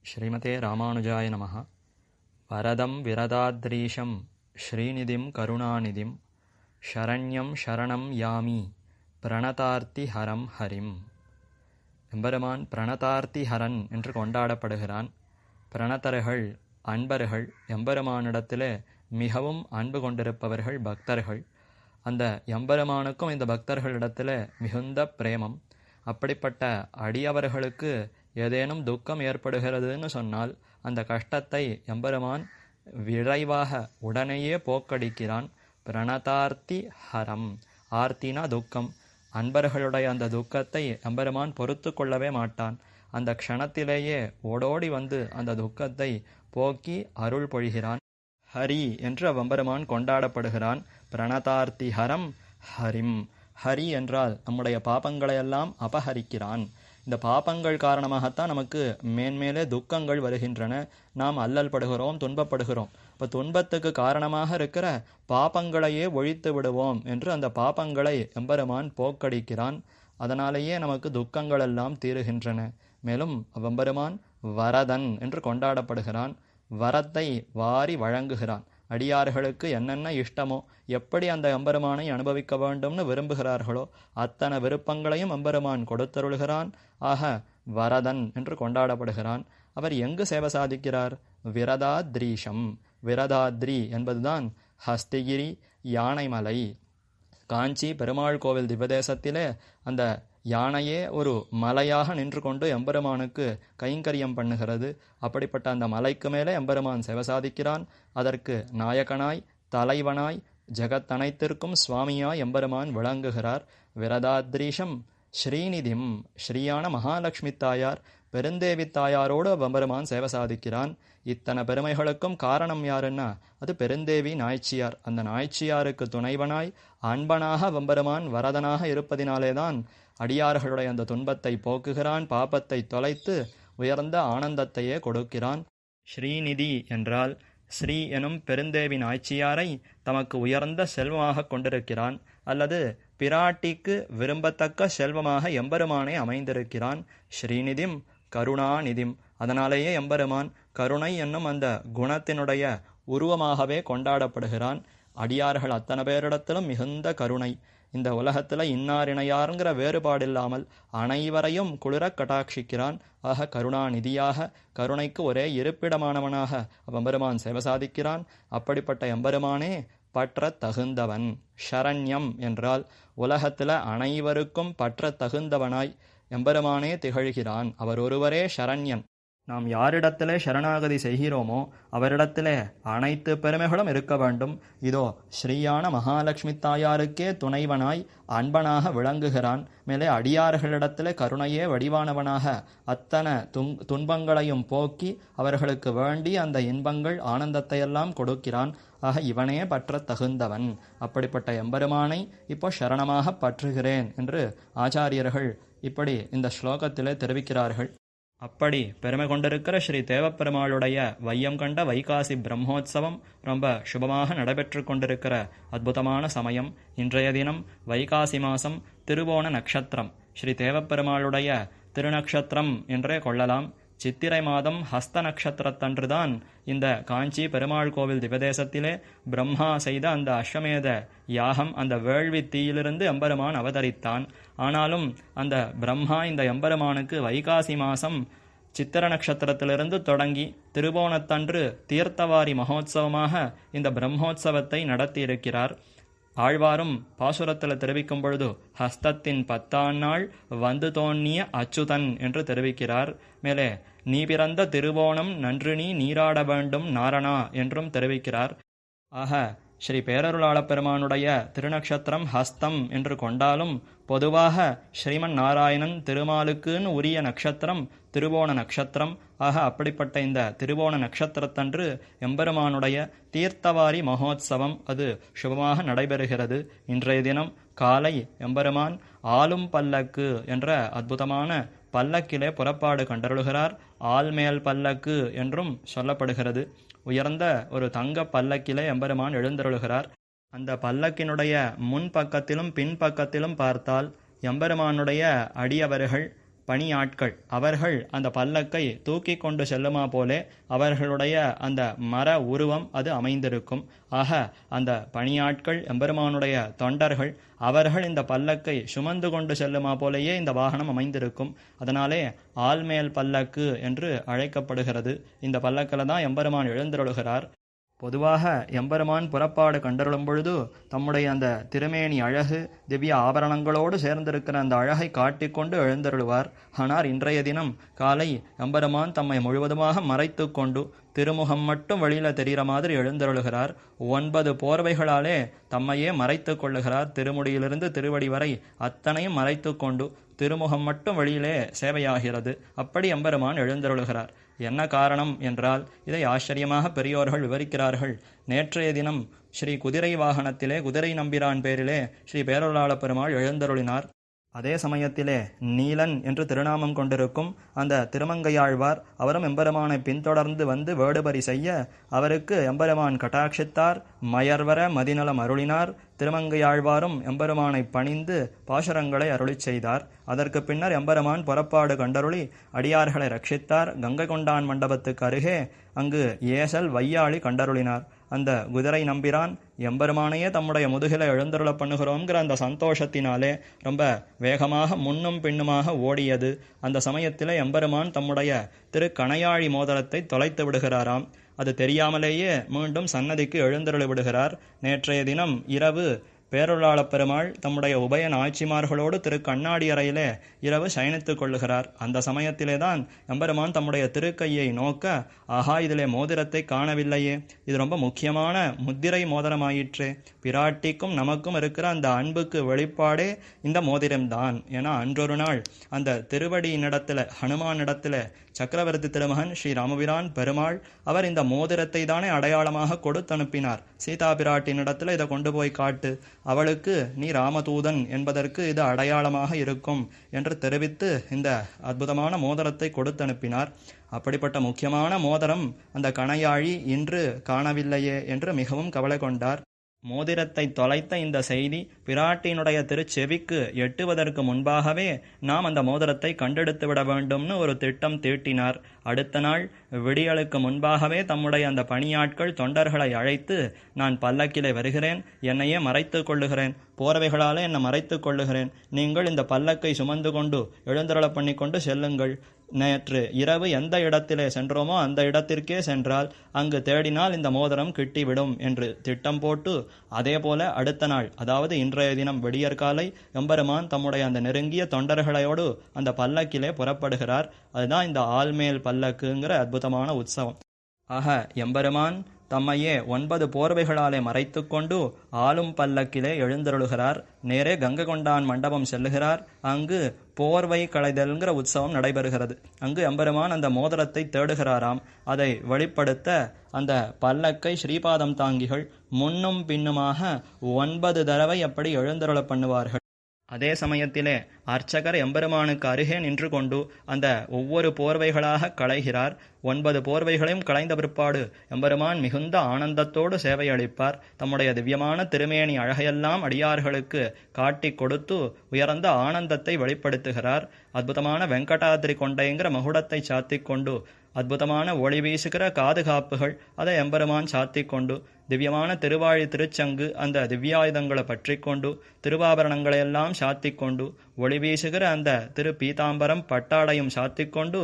ஸ்ரீமதே ராமானுஜாய நமः. வரதம் விரதாத்ரீஷம் ஸ்ரீநிதிம் கருணாநிதிம் ஷரண்யம் ஷரணம் யாமி பிரணதார்த்தி ஹரம் ஹரிம். எம்பெருமான் பிரணதார்த்தி ஹரன் என்று கொண்டாடப்படுகிறான். பிரணதர்கள், அன்பர்கள், எம்பெருமானிடத்திலே மிகவும் அன்பு கொண்டிருப்பவர்கள் பக்தர்கள். அந்த எம்பெருமானுக்கும் இந்த பக்தர்களிடத்திலே மிகுந்த பிரேமம். அப்படிப்பட்ட அடியவர்களுக்கு ஏதேனும் துக்கம் ஏற்படுகிறதுன்னு சொன்னால் அந்த கஷ்டத்தை எம்பெருமான் விரைவாக உடனேயே போக்கடிக்கிறான். பிரணதார்த்தி ஹரம். ஆர்த்தினா துக்கம். அன்பர்களுடைய அந்த துக்கத்தை எம்பெருமான் பொறுத்து கொள்ளவே மாட்டான். அந்த க்ஷணத்திலேயே ஓடோடி வந்து அந்த துக்கத்தை போக்கி அருள் பொழிகிறான். ஹரி என்று எம்பெருமான் கொண்டாடப்படுகிறான். பிரணதார்த்தி ஹரம் ஹரிம். ஹரி என்றால் நம்முடைய பாபங்களையெல்லாம் அபஹரிக்கிறான். இந்த பாபங்கள் காரணமாகத்தான் நமக்கு மேன்மேலே துக்கங்கள் வருகின்றன. நாம் அல்லல் படுகிறோம், துன்பப்படுகிறோம். இப்போ துன்பத்துக்கு காரணமாக இருக்கிற பாபங்களையே ஒழித்து விடுவோம் என்று அந்த பாபங்களை எம்பெருமான் போக்கடிக்கிறான். அதனாலேயே நமக்கு துக்கங்கள் எல்லாம் தீருகின்றன. மேலும் எம்பெருமான் வரதன் என்று கொண்டாடப்படுகிறான். வரத்தை வாரி வழங்குகிறான். அடியார்களுக்கு என்னென்ன இஷ்டமோ, எப்படி அந்த எம்பெருமானை அனுபவிக்க வேண்டும்னு விரும்புகிறார்களோ அத்தனை விருப்பங்களையும் எம்பெருமான் கொடுத்தருள்கிறான். ஆக வரதன் என்று கொண்டாடப்படுகிறான். அவர் எங்கு சேவை சாதிக்கிறார்? விரதாத்ரீஷம். விரதாத்ரி என்பதுதான் ஹஸ்திகிரி, யானைமலை. காஞ்சி பெருமாள் கோவில் திவ்யதேசத்திலே அந்த யானையே ஒரு மலையாக நின்று கொண்டு எம்பெருமானுக்கு கைங்கரியம் பண்ணுகிறது. அப்படிப்பட்ட அந்த மலைக்கு மேலே எம்பெருமான் சேவை சாதிக்கிறான். அதற்கு நாயகனாய், தலைவனாய், ஜெகத்தனைத்திற்கும் சுவாமியாய் எம்பெருமான் விளங்குகிறார். விரதாத்ரீஷம் ஸ்ரீநிதிம். ஸ்ரீயான மகாலட்சுமி தாயார், பெருந்தேவி தாயாரோடு எம்பெருமான் சேவை சாதிக்கிறான். இத்தனை பெருமைகளுக்கும் காரணம் யாருன்னா அது பெருந்தேவி நாய்ச்சியார். அந்த நாய்ச்சியாருக்கு துணைவனாய் அன்பனாக எம்பெருமான் வரதனாக இருப்பதினாலேதான் அடியார்களுடைய அந்த துன்பத்தை போக்குகிறான். பாபத்தை தொலைத்து உயர்ந்த ஆனந்தத்தையே கொடுக்கிறான். ஸ்ரீநிதி என்றால் ஸ்ரீ எனும் பெருந்தேவி நாய்ச்சியாரை தமக்கு உயர்ந்த செல்வமாக கொண்டிருக்கிறான். அல்லது பிராட்டிக்கு விரும்பத்தக்க செல்வமாக எம்பெருமானே அமைந்திருக்கிறான். ஸ்ரீநிதிம் கருணாநிதிம். அதனாலேயே எம்பெருமான் கருணை என்னும் அந்த குணத்தினுடைய உருவமாகவே கொண்டாடப்படுகிறான். அடியார்கள் அத்தனை பேரிடத்திலும் மிகுந்த கருணை. இந்த உலகத்தில் இன்னார் இணையாருங்கிற வேறுபாடில்லாமல் அனைவரையும் குளிர கட்டாட்சிக்கிறான். ஆக கருணாநிதியாக, கருணைக்கு ஒரே இருப்பிடமானவனாக எம்பெருமான் சேவை சாதிக்கிறான். அப்படிப்பட்ட எம்பெருமானே பற்ற தகுந்தவன். ஷரண்யம் என்றால் உலகத்தில் அனைவருக்கும் பற்ற தகுந்தவனாய் எம்பெருமானே திகழ்கிறான். அவர் ஒருவரே ஷரண்யன். நாம் யாரிடத்திலே சரணாகதி செய்கிறோமோ அவரிடத்திலே அனைத்து பெருமைகளும் இருக்க வேண்டும். இதோ ஸ்ரீயான மகாலட்சுமி தாயாருக்கே துணைவனாய் அன்பனாக விளங்குகிறான். மேலே அடியார்களிடத்திலே கருணையே வடிவானவனாக அத்தனை துன்பங்களையும் போக்கி அவர்களுக்கு வேண்டி அந்த இன்பங்கள் ஆனந்தத்தையெல்லாம் கொடுக்கிறான். ஆக இவனே பற்ற தகுந்தவன். அப்படிப்பட்ட எம்பெருமானை இப்போ சரணமாக பற்றுகிறேன் என்று ஆச்சாரியர்கள் இப்படி இந்த ஸ்லோகத்திலே தெரிவிக்கிறார்கள். அப்படி பெருமை கொண்டிருக்கிற ஸ்ரீ தேவப்பெருமாளுடைய வையம் கண்ட வைகாசி பிரம்மோத்சவம் ரொம்ப சுபமாக நடைபெற்று கொண்டிருக்கிற அற்புதமான சமயம். இன்றைய தினம் வைகாசி மாதம் திருவோண நட்சத்திரம். ஸ்ரீ தேவப்பெருமாளுடைய திருநக்ஷத்திரம் என்றே கொள்ளலாம். சித்திரை மாதம் ஹஸ்த நட்சத்திரத்தன்றுதான் இந்த காஞ்சி பெருமாள் கோவில் திவதேசத்திலே பிரம்மா செய்த அந்த அஸ்வமேத யாகம், அந்த வேள்வி தீயிலிருந்து எம்பெருமான் அவதரித்தான். ஆனாலும் அந்த பிரம்மா இந்த எம்பெருமானுக்கு வைகாசி மாதம் சித்திர நட்சத்திரத்திலிருந்து தொடங்கி திருவோணத்தன்று தீர்த்தவாரி மகோத்சவமாக இந்த பிரம்மோத்சவத்தை நடத்தியிருக்கிறார். ஆழ்வாரும் பாசுரத்தில் தெரிவிக்கும் பொழுது ஹஸ்தத்தின் 10ஆம் நாள் வந்து தோன்னிய அச்சுதன் என்று தெரிவிக்கிறார். மேலே நீ பிறந்த திருவோணம் நன்று நீ நீராட வேண்டும் நாரணா என்றும் தெரிவிக்கிறார். ஆக ஸ்ரீ பேரருளாளப் பெருமானுடைய திருநக்ஷத்திரம் ஹஸ்தம் என்று கொண்டாலும் பொதுவாக ஸ்ரீமன் நாராயணன் திருமாலுக்குன்னு உரிய நட்சத்திரம் திருவோண நட்சத்திரம். ஆக அப்படிப்பட்ட இந்த திருவோண நட்சத்திரத்தன்று எம்பெருமானுடைய தீர்த்தவாரி மகோத்சவம் அது சுபமாக நடைபெறுகிறது. இன்றைய தினம் காலை எம்பெருமான் ஆலும் பல்லக்கு என்ற அற்புதமான பல்லக்கிலே புறப்பாடு கண்டருளுகிறார். ஆள்மேல் பல்லக்கு என்றும் சொல்லப்படுகிறது. உயர்ந்த ஒரு தங்க பல்லக்கிலே எம்பெருமான் எழுந்தருளுகிறார். அந்த பல்லக்கினுடைய முன்பக்கத்திலும் பின்பக்கத்திலும் பார்த்தால் எம்பெருமானுடைய அடியவர்கள் பணியாட்கள் அவர்கள் அந்த பல்லக்கை தூக்கி கொண்டு செல்லுமா போலே அவர்களுடைய அந்த மர உருவம் அது அமைந்திருக்கும். ஆக அந்த பணியாட்கள் எம்பெருமானுடைய தொண்டர்கள் அவர்கள் இந்த பல்லக்கை சுமந்து கொண்டு செல்லுமா போலேயே இந்த வாகனம் அமைந்திருக்கும். அதனாலே ஆல்மேல் பல்லக்கு என்று அழைக்கப்படுகிறது. இந்த பல்லக்கில் தான் எம்பெருமான் எழுந்தருளுகிறார். பொதுவாக எம்பெருமான் புறப்பாடு கண்டருளும் பொழுது தம்முடைய அந்த திருமேனி அழகு திவ்ய ஆபரணங்களோடு சேர்ந்திருக்கிற அந்த அழகை காட்டிக்கொண்டு எழுந்தருளுவார். ஆனால் இன்றைய தினம் காலை எம்பெருமான் தம்மை முழுவதுமாக மறைத்து கொண்டு திருமுகம் மட்டும் வெளியில தெரிகிற மாதிரி எழுந்தருளுகிறார். 9 போர்வைகளாலே தம்மையே மறைத்து கொள்ளுகிறார். திருமுடியிலிருந்து திருவடி வரை அத்தனையும் மறைத்து கொண்டு திருமுகம் மட்டும் வெளியிலே சேவையாகிறது. அப்படி எம்பெருமான் எழுந்தருளுகிறார். என்ன காரணம் என்றால் இதை ஆச்சரியமாக பெரியோர்கள் விவரிக்கிறார்கள். நேற்றைய தினம் ஸ்ரீ குதிரை வாகனத்திலே குதிரை நம்பிரான் பேரிலே ஸ்ரீ பேரொருளாள பெருமாள் எழுந்தருளினார். அதே சமயத்திலே நீலன் என்று திருநாமம் கொண்டிருக்கும் அந்த திருமங்கையாழ்வார் அவரும் எம்பெருமானை பின்தொடர்ந்து வந்து வேடுபரி செய்ய அவருக்கு எம்பெருமான் கட்டாட்சித்தார், மயர்வர மதிநலம் அருளினார். திருமங்கையாழ்வாரும் எம்பெருமானை பணிந்து பாசுரங்களை அருளிச் செய்தார். அதற்கு பின்னர் எம்பெருமான் புறப்பாடு கண்டருளி அடியார்களை ரட்சித்தார். கங்கை கொண்டான் மண்டபத்துக்கு அருகே அங்கு ஏசல் வையாளி கண்டருளினார். அந்த குதிரை நம்பிரான் எம்பெருமானையே தம்முடைய முதுகில எழுந்தருள பண்ணுகிறோங்கிற அந்த சந்தோஷத்தினாலே ரொம்ப வேகமாக முன்னும் பின்னுமாக ஓடியது. அந்த சமயத்தில் எம்பெருமான் தம்முடைய கணையாழி மோதிரத்தை தொலைத்து விடுகிறாராம். அது தெரியாமலேயே மீண்டும் சன்னதிக்கு எழுந்தருளி விடுகிறார். நேற்றைய தினம் இரவு பேரொருளாளப் பெருமாள் தம்முடைய உபய நாய்ச்சிமார்களோடு கண்ணாடி அறையிலே இரவு சயனித்துக் கொள்ளுகிறார். அந்த சமயத்திலே தான் எம்பெருமான் தம்முடைய திருக்கையை நோக்க, ஆஹா, இதிலே மோதிரத்தை காணவில்லையே, இது ரொம்ப முக்கியமான முத்திரை மோதிரமாயிற்றே, பிராட்டிக்கும் நமக்கும் இருக்கிற அந்த அன்புக்கு வெளிப்பாடே இந்த மோதிரம்தான். ஏன்னா அன்றொரு நாள் அந்த திருவடியினிடத்தில் ஹனுமானிடத்தில் சக்கரவர்த்தி திருமகன் ஸ்ரீ ராமபிரான் பெருமாள் அவர் இந்த மோதிரத்தை தானே அடையாளமாக கொடுத்து அனுப்பினார். சீதா பிராட்டினிடத்தில் இதை கொண்டு போய் காட்டு, அவளுக்கு நீ ராமதூதன் என்பதற்கு இது அடையாளமாக இருக்கும் என்று தெரிவித்து இந்த அற்புதமான மோதிரத்தை கொடுத்து அனுப்பினார். அப்படிப்பட்ட முக்கியமான மோதிரம் அந்த கணையாழி இன்று காணவில்லையே என்று மிகவும் கவலை கொண்டார். மோதிரத்தை தொலைத்த இந்த செய்தி பிராட்டியினுடைய திருச்செவிக்கு எட்டுவதற்கு முன்பாகவே நாம் அந்த மோதிரத்தை கண்டெடுத்து விட வேண்டும்னு ஒரு திட்டம் தீட்டினார். அடுத்த நாள் விடியலுக்கு முன்பாகவே தம்முடைய அந்த பணியாட்கள் தொண்டர்களை அழைத்து, நான் பல்லக்கிலே வருகிறேன், என்னையே மறைத்து கொள்ளுகிறேன், போர்வைகளாலே என்னை மறைத்து கொள்ளுகிறேன், நீங்கள் இந்த பல்லக்கை சுமந்து கொண்டு எழுந்தருள பண்ணி கொண்டு செல்லுங்கள், நேற்று இரவு எந்த இடத்திலே சென்றோமோ அந்த இடத்திற்கே சென்றால் அங்கு தேடினால் இந்த மோதிரம் கிட்டிவிடும் என்று திட்டம் போட்டு, அதே போல அடுத்த நாள், அதாவது இன்றைய தினம் விடியற்காலை எம்பெருமான் தம்முடைய அந்த நெருங்கிய தொண்டர்களையோடு அந்த பல்லக்கிலே புறப்படுகிறார். அதுதான் இந்த ஆல்மேல் பல்லக்குங்கிற அற்புதமான உற்சவம். ஆக எம்பெருமான் தம்மையே 9 போர்வைகளாலே மறைத்து கொண்டு ஆளும் பல்லக்கிலே எழுந்தருளுகிறார். நேரே கங்கை கொண்டான் மண்டபம் செல்லுகிறார். அங்கு போர்வை களைதல்ங்கிற உற்சவம் நடைபெறுகிறது. அங்கு எம்பெருமான் அந்த மோதிரத்தை தேடுகிறாராம். அதை வெளிப்படுத்த அந்த பல்லக்கை ஸ்ரீபாதம் தாங்கிகள் முன்னும் பின்னுமாக 9 தடவை அப்படி எழுந்தருள பண்ணுவார்கள். அதே சமயத்திலே அர்ச்சகர் எம்பெருமானுக்கு அருகே நின்று கொண்டு அந்த ஒவ்வொரு போர்வைகளாக களைகிறார். 9 போர்வைகளையும் களைந்த பிற்பாடு எம்பெருமான் மிகுந்த ஆனந்தத்தோடு சேவை அளிப்பார். தம்முடைய திவ்யமான திருமேனி அழகையெல்லாம் அடியார்களுக்கு காட்டி கொடுத்து உயர்ந்த ஆனந்தத்தை வெளிப்படுத்துகிறார். அற்புதமான வெங்கடாதிரி கொண்டைங்கிற மகுடத்தை சாத்தி கொண்டு அற்புதமான ஒளி வீசுகிற காதுகாப்புகள் அதை எம்பெருமான் சாத்தி கொண்டு திவ்யமான திருவாழி திருச்சங்கு அந்த திவ்யாயுதங்களை பற்றி கொண்டு திருவாபரணங்களையெல்லாம் சாத்தி கொண்டு ஒளி வீசுகிற அந்த திரு பீதாம்பரம் பட்டாடையும் சாத்தி கொண்டு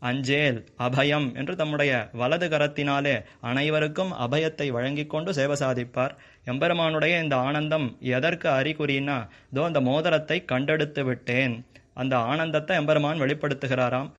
அஞ்சேல் அபயம் என்று தம்முடைய வலது கரத்தினாலே அனைவருக்கும் அபயத்தை வழங்கி கொண்டு சேவை சாதிப்பார். எம்பெருமானுடைய இந்த ஆனந்தம் எதற்கு அறிகுறினா, இதோ அந்த மோதிரத்தை கண்டெடுத்து விட்டேன், அந்த ஆனந்தத்தை எம்பெருமான் வெளிப்படுத்துகிறாராம்.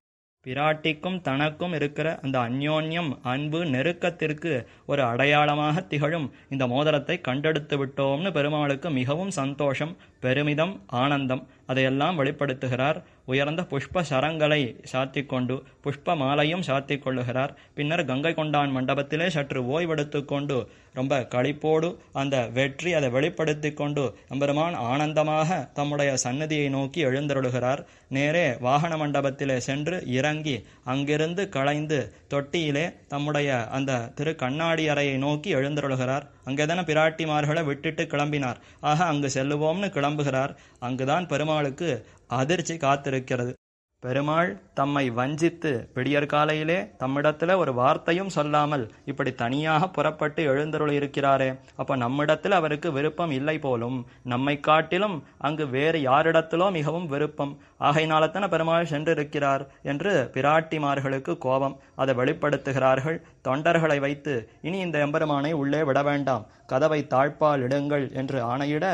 பிராட்டிக்கும் தனக்கும் இருக்கிற அந்த அந்யோன்யம் அன்பு நெருக்கத்திற்கு ஒரு அடையாளமாக திகழும் இந்த மோதிரத்தை கண்டெடுத்து விட்டோம்னு பெருமாளுக்கு மிகவும் சந்தோஷம், பெருமிதம், ஆனந்தம் அதையெல்லாம் வெளிப்படுத்துகிறார். உயர்ந்த புஷ்ப சரங்களை சாத்தி கொண்டு புஷ்ப மாலையும் சாத்தி கொள்ளுகிறார். பின்னர் கங்கை கொண்டான் மண்டபத்திலே சற்று ஓய்வெடுத்து கொண்டு ரொம்ப களிப்போடு அந்த வெற்றி அதை வெளிப்படுத்தி கொண்டு எம்பெருமான் ஆனந்தமாக தம்முடைய சன்னதியை நோக்கி எழுந்தருளுகிறார். நேரே வாகன மண்டபத்திலே சென்று இறங்கி அங்கிருந்து களைந்து தொட்டியிலே தம்முடைய அந்த கண்ணாடி அறையை நோக்கி எழுந்தருளுகிறார். அங்கேதான பிராட்டிமார்களை விட்டுட்டு கிளம்பினார். ஆக அங்கு செல்லுவோம்னு கிளம்புகிறார். அங்குதான் பெருமாளுக்கு அதிர்ச்சி காத்திருக்கிறது. பெருமாள் தம்மை வஞ்சித்து விடியற்காலையிலே தம்மிடத்துல ஒரு வார்த்தையும் சொல்லாமல் இப்படி தனியாக புறப்பட்டு எழுந்தருள் இருக்கிறாரே, அப்ப நம்மிடத்தில் அவருக்கு விருப்பம் இல்லை போலும், நம்மை காட்டிலும் அங்கு வேறு யாரிடத்திலோ மிகவும் விருப்பம், ஆகையினால்தான பெருமாள் சென்றிருக்கிறார் என்று பிராட்டிமார்களுக்கு கோபம். அதை வெளிப்படுத்துகிறார்கள். தொண்டர்களை வைத்து இனி இந்த எம்பெருமானை உள்ளே விட வேண்டாம், கதவை தாழ்பால் இடுங்கள் என்று ஆணையிட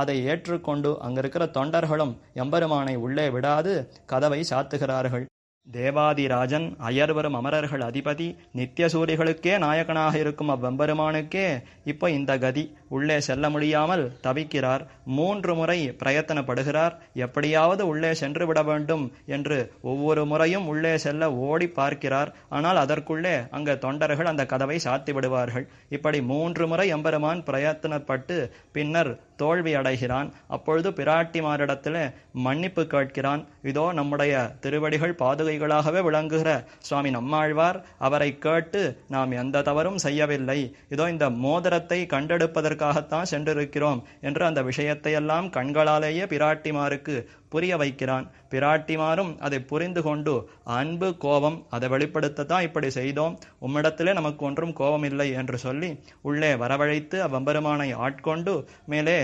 அதை ஏற்றுக்கொண்டு அங்கிருக்கிற தொண்டர்களும் எம்பெருமானை உள்ளே விடாது கதவை சாத்துகிறார்கள். தேவாதிராஜன், அயர்வரும் அமரர்கள் அதிபதி, நித்தியசூரிகளுக்கே நாயகனாக இருக்கும் அவ்வெம்பெருமானுக்கே இப்போ இந்த கதி. உள்ளே செல்ல முடியாமல் தவிக்கிறார். 3 முறை பிரயத்தனப்படுகிறார். எப்படியாவது உள்ளே சென்று விட வேண்டும் என்று ஒவ்வொரு முறையும் உள்ளே செல்ல ஓடி பார்க்கிறார். ஆனால் அதற்குள்ளே அங்க தொண்டர்கள் அந்த கதவை சாத்தி விடுவார்கள். இப்படி 3 முறை எம்பெருமான் பிரயத்தனப்பட்டு பின்னர் தோல்வி அடைகிறான். அப்பொழுது பிராட்டிமாரிடத்தில் மன்னிப்பு கேட்கிறான். இதோ நம்முடைய திருவடிகள் பாதுகைகளாகவே விளங்குகிற சுவாமி நம்மாழ்வார், அவரை கேட்டு நாம் எந்த தவறும் செய்யவில்லை, இதோ இந்த மோதிரத்தை கண்டெடுப்பதற்காகத்தான் சென்றிருக்கிறோம் என்று அந்த விஷயத்தையெல்லாம் கண்களாலேயே பிராட்டிமாருக்கு புரிய வைக்கிறான். பிராட்டிமாரும் அதை புரிந்து கொண்டு அன்பு கோபம் அதை வெளிப்படுத்தத்தான் இப்படி செய்தோம், உம்மிடத்திலே நமக்கு ஒன்றும் கோபம் இல்லை என்று சொல்லி உள்ளே வரவழைத்து அவ்வெம்பெருமானை ஆட்கொண்டு மேலே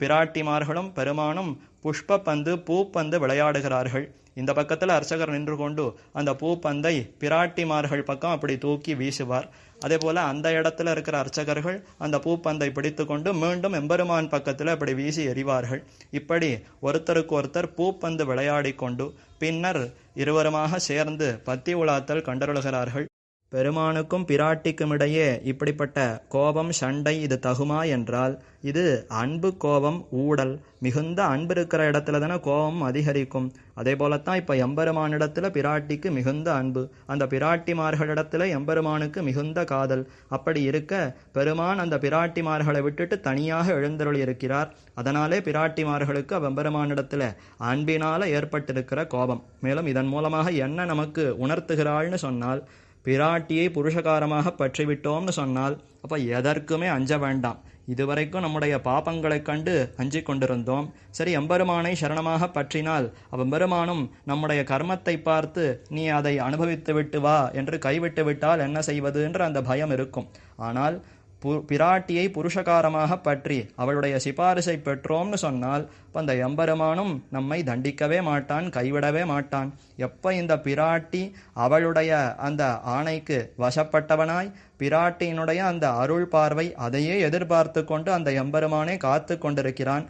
பிராட்டிமார்களும் பெருமானும் புஷ்ப பந்து பூப்பந்து விளையாடுகிறார்கள். இந்த பக்கத்தில் அர்ச்சகர் நின்று கொண்டு அந்த பூப்பந்தை பிராட்டிமார்கள் பக்கம் அப்படி தூக்கி வீசுவார். அதே போல அந்த இடத்துல இருக்கிற அர்ச்சகர்கள் அந்த பூப்பந்தை பிடித்து கொண்டு மீண்டும் எம்பெருமான் பக்கத்தில் அப்படி வீசி எறிவார்கள். இப்படி ஒருத்தருக்கு ஒருத்தர் பூப்பந்து விளையாடி கொண்டு பின்னர் இருவருமாக சேர்ந்து பத்தி உலாத்தல் கண்டருளுகிறார்கள். பெருமானுக்கும் பிராட்டிக்கும் இடையே இப்படிப்பட்ட கோபம் சண்டை இது தகுமா என்றால் இது அன்பு கோபம் ஊடல். மிகுந்த அன்பு இருக்கிற இடத்துல தானே கோபம் அதிகரிக்கும். அதே போலத்தான் இப்ப எம்பெருமானிடத்துல பிராட்டிக்கு மிகுந்த அன்பு, அந்த பிராட்டிமார்களிடத்துல எம்பெருமானுக்கு மிகுந்த காதல். அப்படி இருக்க பெருமான் அந்த பிராட்டிமார்களை விட்டுட்டு தனியாக எழுந்தருளி இருக்கிறார். அதனாலே பிராட்டிமார்களுக்கு அவ்வெம்பெருமானிடத்துல அன்பினால ஏற்பட்டிருக்கிற கோபம். மேலும் இதன் மூலமாக என்ன நமக்கு உணர்த்துகிறாள்னு சொன்னால், பிராட்டியை புருஷகாரமாக பற்றிவிட்டோம்னு சொன்னால் அப்ப எதற்குமே அஞ்ச வேண்டாம். இதுவரைக்கும் நம்முடைய பாபங்களைக் கண்டு அஞ்சிக் கொண்டிருந்தோம். சரி, எம்பெருமானை சரணமாக பற்றினால் அவ்வெம்பெருமானும் நம்முடைய கர்மத்தை பார்த்து நீ அதை அனுபவித்து விட்டு வா என்று கைவிட்டு விட்டால் என்ன செய்வது என்று அந்த பயம் இருக்கும். ஆனால் பிராட்டியை புருஷகாரமாக பற்றி அவளுடைய சிபாரிசை பெற்றோம்னு சொன்னால் அந்த எம்பெருமானும் நம்மை தண்டிக்கவே மாட்டான், கைவிடவே மாட்டான். எப்ப இந்த பிராட்டி அவளுடைய அந்த ஆணைக்கு வசப்பட்டவனாய் பிராட்டியினுடைய அந்த அருள் பார்வை அதையே எதிர்பார்த்து கொண்டு அந்த எம்பெருமானே காத்து கொண்டிருக்கிறான்.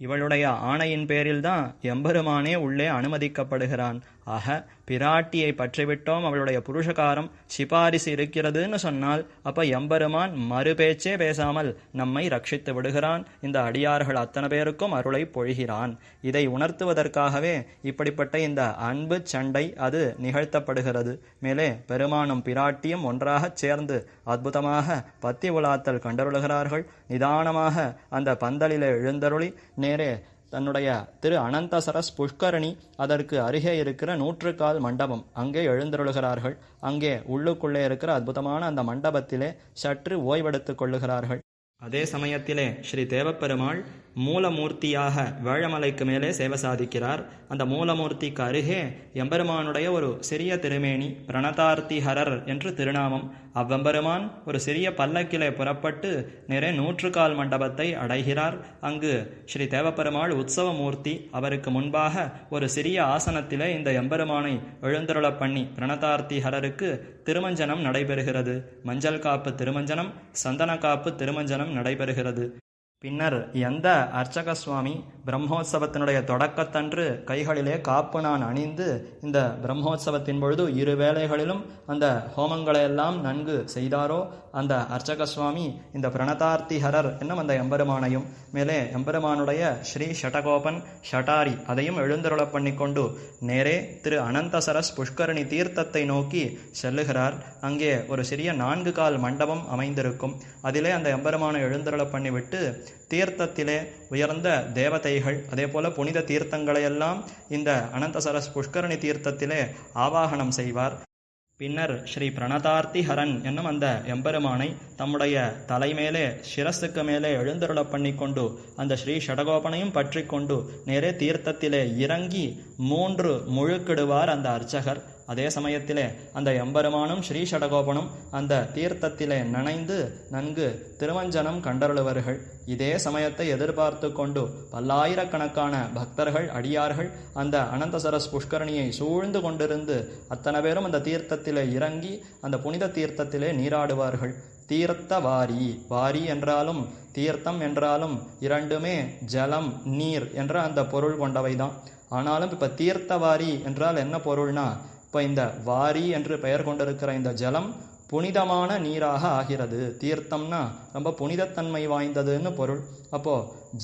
இவளுடைய ஆணையின் பேரில்தான் எம்பெருமானே உள்ளே அனுமதிக்கப்படுகிறான். ஆக பிராட்டியை பற்றிவிட்டோம், அவளுடைய புருஷகாரம் சிபாரிசு இருக்கிறதுன்னு சொன்னால் அப்ப எம்பெருமான் மறுபேச்சே பேசாமல் நம்மை ரட்சித்து விடுகிறான். இந்த அடியார்கள் அத்தனை பேருக்கும் அருளை பொழிகிறான். இதை உணர்த்துவதற்காகவே இப்படிப்பட்ட இந்த அன்பு சண்டை அது நிகழ்த்தப்படுகிறது. மேலே பெருமானும் பிராட்டியும் ஒன்றாக சேர்ந்து அற்புதமாக பத்தி உலாத்தல் கண்டருளுகிறார்கள். நிதானமாக அந்த பந்தலிலே எழுந்தருளி நேரே தன்னுடைய திரு அனந்தசரஸ் புஷ்கரணி அதற்கு அருகே இருக்கிற 100 கால் மண்டபம் அங்கே எழுந்தருளுகிறார்கள். அங்கே உள்ளுக்குள்ளே இருக்கிற அற்புதமான அந்த மண்டபத்திலே சற்று ஓய்வெடுத்துக் கொள்ளுகிறார்கள். அதே சமயத்திலே ஸ்ரீ தேவப்பெருமாள் மூலமூர்த்தியாக வேழமலைக்கு மேலே சேவை சாதிக்கிறார். அந்த மூலமூர்த்திக்கு அருகே எம்பெருமானுடைய ஒரு சிறிய திருமேனி பிரணதார்த்திஹரர் என்று திருநாமம். அவ்வெம்பெருமான் ஒரு சிறிய பல்லக்கிலே புறப்பட்டு நேரே 100 கால் மண்டபத்தை அடைகிறார். அங்கு ஸ்ரீ தேவப்பெருமாள் உற்சவமூர்த்தி, அவருக்கு முன்பாக ஒரு சிறிய ஆசனத்திலே இந்த எம்பெருமானை எழுந்தருள பண்ணி பிரணதார்த்திஹரருக்கு திருமஞ்சனம் நடைபெறுகிறது. மஞ்சள் காப்பு திருமஞ்சனம், சந்தன காப்பு திருமஞ்சனம் நடைபெறுகிறது. பின்னர் எந்த அர்ச்சக சுவாமி பிரம்மோற்சவத்தினுடைய தொடக்கத்தன்று கைகளிலே காப்பு நான் அணிந்து இந்த பிரம்மோற்சவத்தின் பொழுது 2 வேளைகளிலும் அந்த ஹோமங்களை எல்லாம் நன்கு செய்தாரோ அந்த அர்ச்சக சுவாமி இந்த பிரணதார்த்திஹரர் என்னும் அந்த எம்பெருமானையும் மேலே எம்பெருமானுடைய ஸ்ரீ ஷடகோபன் ஷட்டாரி அதையும் எழுந்தருள பண்ணிக்கொண்டு நேரே திரு அனந்தசரஸ் புஷ்கரணி தீர்த்தத்தை நோக்கி செல்லுகிறார். அங்கே ஒரு சிறிய 4 கால் மண்டபம் அமைந்திருக்கும். அதிலே அந்த எம்பெருமானை எழுந்தருள பண்ணிவிட்டு தீர்த்தத்திலே உயர்ந்த தேவதைகள் அதே போல புனித தீர்த்தங்களையெல்லாம் இந்த அனந்தசரஸ் புஷ்கரணி தீர்த்தத்திலே ஆவாகனம் செய்வார். பின்னர் ஸ்ரீ பிரணதார்த்திஹரன் என்னும் அந்த எம்பெருமானை தம்முடைய தலைமேலே சிரசுக்கு மேலே எழுந்தருளப் பண்ணி கொண்டு அந்த ஸ்ரீ ஷடகோபனையும் பற்றி கொண்டு நேரே தீர்த்தத்திலே இறங்கி 3 முழுக்கிடுவார் அந்த அர்ச்சகர். அதே சமயத்திலே அந்த எம்பெருமானும் ஸ்ரீ ஷடகோபனும் அந்த தீர்த்தத்திலே நனைந்து நன்கு திருமஞ்சனம் கண்டருளுவர்கள். இதே சமயத்தை எதிர்பார்த்து கொண்டு பல்லாயிரக்கணக்கான பக்தர்கள் அடியார்கள் அந்த அனந்தசரஸ் புஷ்கரணியை சூழ்ந்து கொண்டிருந்து அத்தனை பேரும் அந்த தீர்த்தத்திலே இறங்கி அந்த புனித தீர்த்தத்திலே நீராடுவார்கள். தீர்த்த வாரி, வாரி என்றாலும் தீர்த்தம் என்றாலும் இரண்டுமே ஜலம் நீர் என்ற அந்த பொருள் கொண்டவைதான். ஆனாலும் இப்போ தீர்த்தவாரி என்றால் என்ன பொருள்னா, இப்போ இந்த வாரி என்று பெயர் கொண்டிருக்கிற இந்த ஜலம் புனிதமான நீராக ஆகிறது. தீர்த்தம்னா ரொம்ப புனிதத்தன்மை வாய்ந்ததுன்னு பொருள். அப்போ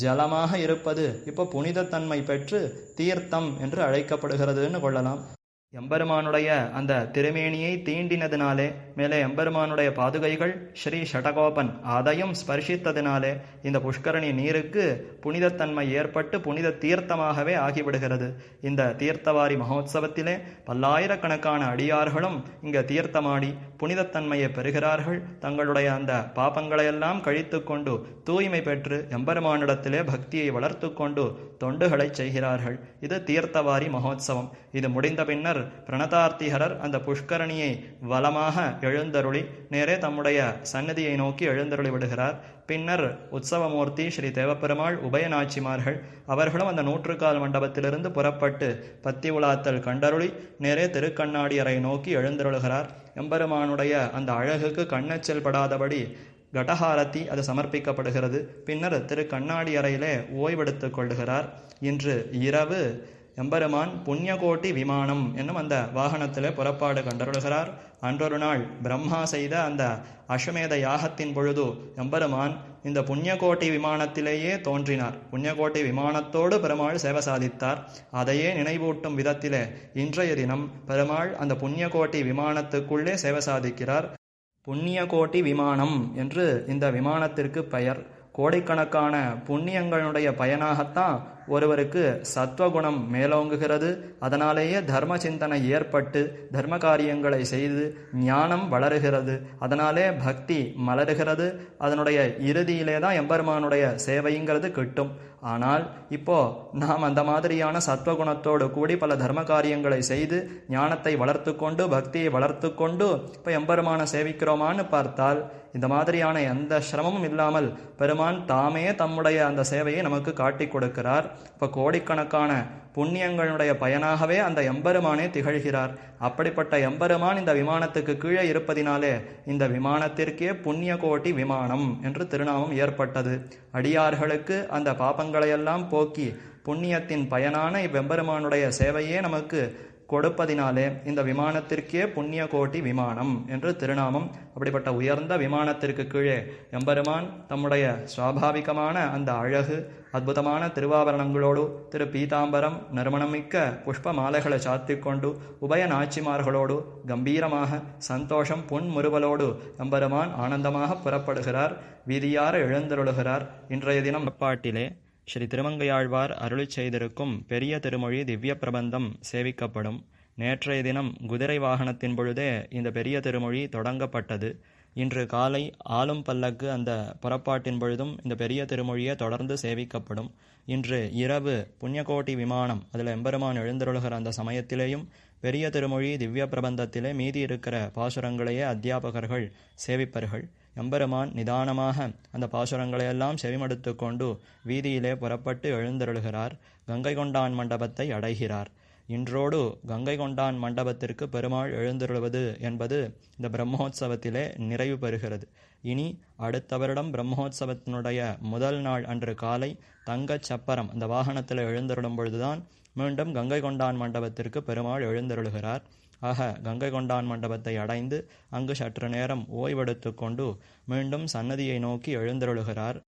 ஜலமாக இருப்பது இப்போ புனிதத்தன்மை பெற்று தீர்த்தம் என்று அழைக்கப்படுகிறதுன்னு கொள்ளலாம். எம்பெருமானுடைய அந்த திருமேனியை தீண்டினதினாலே மேலே எம்பெருமானுடைய பாதுகைகள் ஸ்ரீ ஷடகோபன் அதையும் ஸ்பர்ஷித்ததினாலே இந்த புஷ்கரணி நீருக்கு புனிதத்தன்மை ஏற்பட்டு புனித தீர்த்தமாகவே ஆகிவிடுகிறது. இந்த தீர்த்தவாரி மகோத்சவத்திலே பல்லாயிரக்கணக்கான அடியார்களும் இங்கே தீர்த்தமாடி புனிதத்தன்மையை பெறுகிறார்கள். தங்களுடைய அந்த பாபங்களையெல்லாம் கழித்து கொண்டு தூய்மை பெற்று எம்பெருமானிடத்திலே பக்தியை வளர்த்து கொண்டு தொண்டுகளை செய்கிறார்கள். இது தீர்த்தவாரி மகோத்சவம். இது முடிந்த பின்னர் பிரணதார்த்திஹரர் அந்த புஷ்கரணியை வலமாக எழுந்தருளி நேரே தம்முடைய சன்னதியை நோக்கி எழுந்தருளி விடுகிறார். பின்னர் உற்சவமூர்த்தி ஸ்ரீ தேவப்பெருமாள் உபயநாச்சிமார்கள் அவர்களும் அந்த 100 மண்டபத்திலிருந்து புறப்பட்டு பத்தி உலாத்தல் கண்டருளி நேரே திருக்கண்ணாடியரை நோக்கி எழுந்தருளுகிறார். எம்பெருமானுடைய அந்த அழகுக்கு கண்ணெச்சல் படாதபடி கடஹாரத்தி அது சமர்ப்பிக்கப்படுகிறது. பின்னர் திருக்கண்ணாடி அறையிலே ஓய்வெடுத்துக் கொள்ளுகிறார். இன்று இரவு எம்பெருமான் புண்ணியகோட்டி விமானம் என்னும் அந்த வாகனத்திலே புறப்பாடு கண்டருளுகிறார். அன்றொரு நாள் பிரம்மா செய்த அந்த அஸ்வமேத யாகத்தின் பொழுது எம்பெருமான் இந்த புண்ணியகோட்டி விமானத்திலேயே தோன்றினார். புண்ணியகோட்டி விமானத்தோடு பெருமாள் சேவை சாதித்தார். அதையே நினைவூட்டும் விதத்திலே இன்றைய தினம் பெருமாள் அந்த புண்ணியகோட்டி விமானத்துக்குள்ளே சேவை சாதிக்கிறார். புண்ணியகோட்டி விமானம் என்று இந்த விமானத்திற்கு பெயர். கோடிக்கணக்கான புண்ணியங்களுடைய பயனாகத்தான் ஒருவருக்கு சத்வகுணம் மேலோங்குகிறது. அதனாலேயே தர்ம சிந்தனை ஏற்பட்டு தர்ம காரியங்களை செய்து ஞானம் வளருகிறது. அதனாலே பக்தி மலருகிறது. அதனுடைய இறுதியிலே தான் எம்பெருமானுடைய சேவைங்கிறது கிட்டும். ஆனால் இப்போ நாம் அந்த மாதிரியான சத்வகுணத்தோடு கூடி பல தர்ம காரியங்களை செய்து ஞானத்தை வளர்த்து கொண்டு பக்தியை வளர்த்து கொண்டு இப்போ எம்பெருமானை சேவிக்கிறோமான்னு பார்த்தால் இந்த மாதிரியான எந்த சிரமமும் இல்லாமல் பெருமான் தாமே தம்முடைய அந்த சேவையை நமக்கு காட்டி கொடுக்கிறார். இப்போ கோடிக்கணக்கான புண்ணியங்களுடைய பயனாகவே அந்த எம்பெருமானே திகழ்கிறார். அப்படிப்பட்ட எம்பெருமான் இந்த விமானத்துக்கு கீழே இருப்பதினாலே இந்த விமானத்திற்கே புண்ணியகோட்டி விமானம் என்று திருநாமம் ஏற்பட்டது. அடியார்களுக்கு அந்த பாபங்களையெல்லாம் போக்கி புண்ணியத்தின் பயனான இவ்வெம்பெருமானுடைய சேவையே நமக்கு கொடுப்பதினாலே இந்த விமானத்திற்கே புண்ணியகோட்டி விமானம் என்று திருநாமம். அப்படிப்பட்ட உயர்ந்த விமானத்திற்கு கீழே எம்பெருமான் தம்முடைய சுவாபாவிகமான அந்த அழகு அற்புதமான திருவாபரணங்களோடு திரு பீதாம்பரம் நறுமணமிக்க புஷ்ப மாலைகளை சாத்திக்கொண்டு உபய நாச்சிமார்களோடு கம்பீரமாக சந்தோஷம் புன்முறுவலோடு எம்பெருமான் ஆனந்தமாக புறப்படுகிறார். வீதியார எழுந்தருளுகிறார். இன்றைய தினம் பாட்டிலே ஸ்ரீ திருமங்கையாழ்வார் அருளிச் செய்திருக்கும் பெரிய திருமொழி திவ்ய பிரபந்தம் சேவிக்கப்படும். நேற்றைய தினம் குதிரை வாகனத்தின் பொழுதே இந்த பெரிய திருமொழி தொடங்கப்பட்டது. இன்று காலை ஆளும் பல்லக்கு அந்த புறப்பாட்டின் பொழுதும் இந்த பெரிய திருமொழியை தொடர்ந்து சேவிக்கப்படும். இன்று இரவு புண்ணியகோட்டி விமானம் அதில் எம்பெருமான் எழுந்தருளுகிற அந்த சமயத்திலேயும் பெரிய திருமொழி திவ்ய பிரபந்தத்திலே மீதி இருக்கிற பாசுரங்களையே அத்தியாபகர்கள் சேவிப்பர்கள். எம்பெருமான் நிதானமாக அந்த பாசுரங்களையெல்லாம் செவிமடுத்து கொண்டு வீதியிலே புறப்பட்டு எழுந்தருளுகிறார். கங்கை கொண்டான் மண்டபத்தை அடைகிறார். இன்றோடு கங்கை கொண்டான் மண்டபத்திற்கு பெருமாள் எழுந்தருளுவது என்பது இந்த பிரம்மோற்சவத்திலே நிறைவு பெறுகிறது. இனி அடுத்த வருடம் பிரம்மோற்சவத்தினுடைய முதல் நாள் அன்று காலை தங்கச் சப்பரம் அந்த வாகனத்தில் எழுந்தருளும் பொழுதுதான் மீண்டும் கங்கை கொண்டான் மண்டபத்திற்கு பெருமாள் எழுந்தருளுகிறார். ஆக கங்கை கொண்டான் மண்டபத்தை அடைந்து அங்கு சற்று நேரம் ஓய்வெடுத்து கொண்டு மீண்டும் சன்னதியை நோக்கி எழுந்தருளுகிறார்.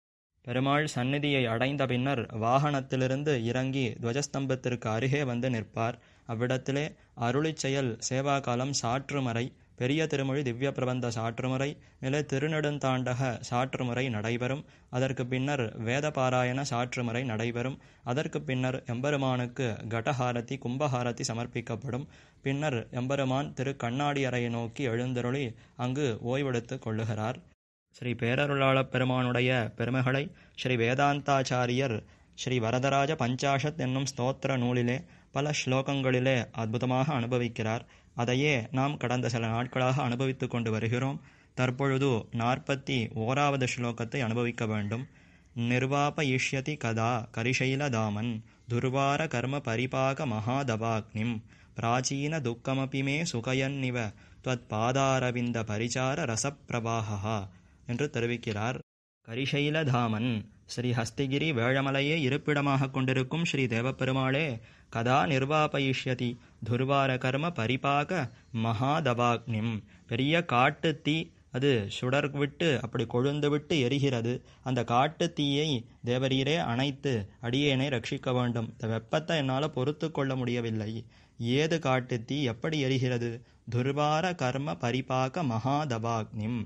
பெருமாள் சந்நிதியை அடைந்த பின்னர் வாகனத்திலிருந்து இறங்கி துவஜஸ்தம்பத்திற்கு அருகே வந்து நிற்பார். அவ்விடத்திலே அருளிச் செயல் சேவாகாலம் சாற்றுமறை பெரிய திருமொழி திவ்ய பிரபந்த சாற்றுமுறை, மேலே திருநெடுந்தாண்டக சாற்றுமுறை நடைபெறும். அதற்கு பின்னர் வேத பாராயண சாற்றுமுறை நடைபெறும். அதற்கு பின்னர் எம்பெருமானுக்கு கடஹாரதி கும்பஹாரதி சமர்ப்பிக்கப்படும். பின்னர் எம்பெருமான் திரு கண்ணாடி அறையை நோக்கி எழுந்தருளி அங்கு ஓய்வெடுத்து கொள்ளுகிறார். ஸ்ரீ பேரருளாளப் பெருமானுடைய பெருமைகளை ஸ்ரீ வேதாந்தாச்சாரியர் ஸ்ரீ வரதராஜ பஞ்சாஷத் என்னும் ஸ்தோத்திர நூலிலே பல ஸ்லோகங்களிலே அற்புதமாக அனுபவிக்கிறார். அதையே நாம் கடந்த சில நாட்களாக அனுபவித்து கொண்டு வருகிறோம். தற்பொழுது 41வது ஸ்லோகத்தை அனுபவிக்க வேண்டும். நிர்வாபயிஷ்யதி கதா கரிசைலதாமன் துர்வார கர்ம பரிபாக மகாதவாக்னிம் பிராச்சீன துக்கமபி மே சுகயன்னிவ துவத் பாதாரவிந்த பரிசார ரசப்பிரவாகா என்று தெரிவிக்கிறார். கரிசைலதாமன் ஸ்ரீ ஹஸ்திகிரி வேழமலையை இருப்பிடமாக கொண்டிருக்கும் ஸ்ரீ தேவப்பெருமாளே கதா நிர்வாபயிஷ்யதி துர்வார கர்ம பரிபாக மகாதவாக்னிம், பெரிய காட்டு தீ அது சுடர் விட்டு அப்படி கொழுந்து விட்டு எரிகிறது. அந்த காட்டு தீயை தேவரீரே அணைத்து அடியேனை ரட்சிக்க வேண்டும். இந்த வெப்பத்தை என்னால் பொறுத்து கொள்ள முடியவில்லை. ஏது காட்டு தீ எப்படி எரிகிறது? துர்வார கர்ம பரிபாக மகாதவாக்னிம்,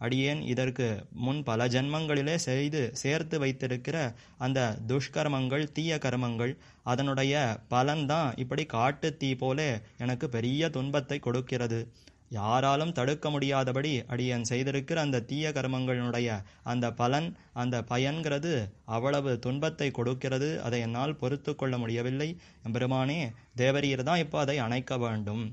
அடியேன் இதற்கு முன் பல ஜென்மங்களிலே சேர்த்து வைத்திருக்கிற அந்த துஷ்கர்மங்கள் தீய கர்மங்கள் அதனுடைய பலன்தான் இப்படி காட்டு தீ போல எனக்கு பெரிய துன்பத்தை கொடுக்கிறது. யாராலும் தடுக்க முடியாதபடி அடியேன் செய்திருக்கிற அந்த தீய கர்மங்களுடைய அந்த பலன் அந்த பயன்கிறது அவ்வளவு துன்பத்தை கொடுக்கிறது. அதை என்னால் பொறுத்து கொள்ள முடியவில்லை. எம்பெருமானே தேவரீர் தான் இப்போ அதை அணைக்க வேண்டும்.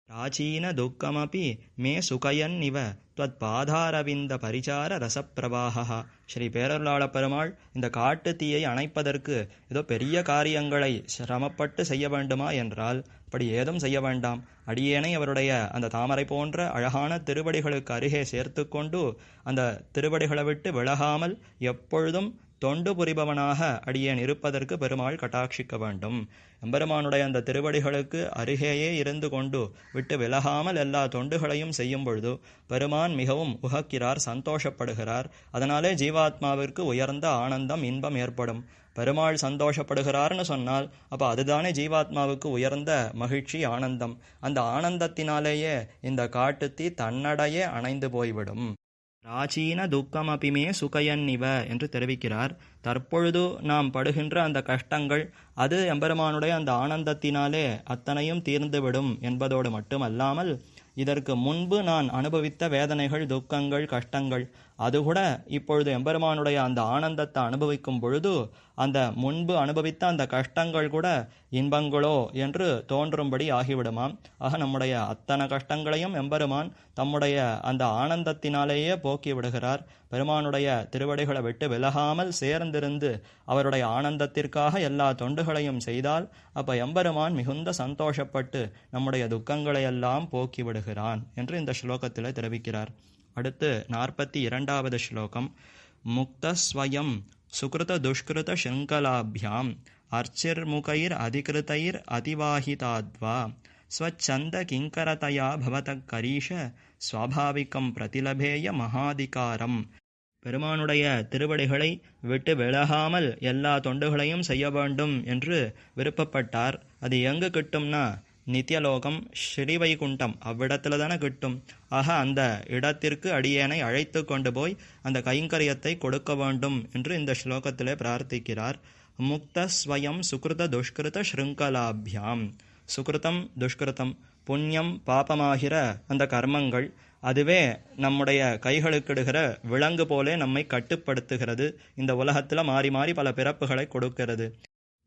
பிராச்சீன துக்கமபி மே சுகயன்னிவ துவத் பாதாரவிந்த பரிசார ரசப்பிரவாகா. ஸ்ரீ பேரருளாளப் பெருமாள் இந்த காட்டு தீயை அணைப்பதற்கு ஏதோ பெரிய காரியங்களை சிரமப்பட்டு செய்ய வேண்டுமா என்றால் அப்படி ஏதும் செய்ய வேண்டாம். அடியேனை அவருடைய அந்த தாமரை போன்ற அழகான திருவடிகளுக்கு அருகே சேர்த்து கொண்டு அந்த திருவடிகளை விட்டு விலகாமல் எப்பொழுதும் தொண்டு புரிபவனாக அடியேன் இருப்பதற்கு பெருமாள் கட்டாட்சிக்க வேண்டும். எம்பெருமானுடைய அந்த திருவடிகளுக்கு அருகேயே இருந்து கொண்டு விட்டு விலகாமல் எல்லா தொண்டுகளையும் செய்யும் பொழுது பெருமான் மிகவும் உகக்கிறார், சந்தோஷப்படுகிறார். அதனாலே ஜீவாத்மாவிற்கு உயர்ந்த ஆனந்தம் இன்பம் ஏற்படும். பெருமாள் சந்தோஷப்படுகிறார்னு சொன்னால் அப்போ அதுதானே ஜீவாத்மாவுக்கு உயர்ந்த மகிழ்ச்சி ஆனந்தம். அந்த ஆனந்தத்தினாலேயே இந்த காட்டுத்தீ தன்னடையே அணைந்து போய்விடும். பிராச்சீன துக்கமபிமே சுகயன்னிவ என்று தெரிவிக்கிறார். தற்பொழுது நாம் படுகின்ற அந்த கஷ்டங்கள் அது எம்பெருமானுடைய அந்த ஆனந்தத்தினாலே அத்தனையும் தீர்ந்துவிடும் என்பதோடு மட்டுமல்லாமல் இதற்கு முன்பு நான் அனுபவித்த வேதனைகள் துக்கங்கள் கஷ்டங்கள் அதுகூட இப்பொழுது எம்பெருமானுடைய அந்த ஆனந்தத்தை அனுபவிக்கும் பொழுது அந்த முன்பு அனுபவித்த அந்த கஷ்டங்கள் கூட இன்பங்களோ என்று தோன்றும்படி ஆகிவிடுமாம். ஆக நம்முடைய அத்தனை கஷ்டங்களையும் எம்பெருமான் தம்முடைய அந்த ஆனந்தத்தினாலேயே போக்கி விடுகிறார். பெருமானுடைய திருவடிகளை விட்டு விலகாமல் சேர்ந்திருந்து அவருடைய ஆனந்தத்திற்காக எல்லா தொண்டுகளையும் செய்தால் அப்ப எம்பெருமான் மிகுந்த சந்தோஷப்பட்டு நம்முடைய துக்கங்களையெல்லாம் போக்கி விடுகிறான் என்று இந்த ஸ்லோகத்திலே தெரிவிக்கிறார். அடுத்து 42வது ஸ்லோகம். முக்தஸ்வயம் சுக்ருத துஷ்கிருத ஷங்கலாபியாம் அர்ச்சிர்முகைர் அதிகிருதைர் அதிவாஹிதாத்வா ஸ்வச்சந்த கிங்கரதயா பவத கரீஷ ஸ்வாபாவிகம் பிரதிலபேய மகாதிகாரம். பெருமானுடைய திருவடிகளை விட்டு விலகாமல் எல்லா தொண்டுகளையும் செய்ய வேண்டும் என்று விருப்பப்பட்டார். அது எங்கு கிட்டும்னா நித்யலோகம் ஸ்ரீவைகுண்டம் அவ்விடத்துல தானே கிட்டும். ஆக அந்த இடத்திற்கு அடியேனை அழைத்து கொண்டு போய் அந்த கைங்கரியத்தை கொடுக்க வேண்டும் என்று இந்த ஸ்லோகத்திலே பிரார்த்திக்கிறார். முக்த ஸ்வயம் சுக்ருத துஷ்கிருத ஸ்ருங்கலாபியாம். சுக்ருதம் துஷ்கிருதம் புண்ணியம் பாபமாகிற அந்த கர்மங்கள் அதுவே நம்முடைய கைகளுக்கிடுகிற விலங்கு போலே நம்மை கட்டுப்படுத்துகிறது. இந்த உலகத்தில் மாறி மாறி பல பிறப்புகளை கொடுக்கிறது.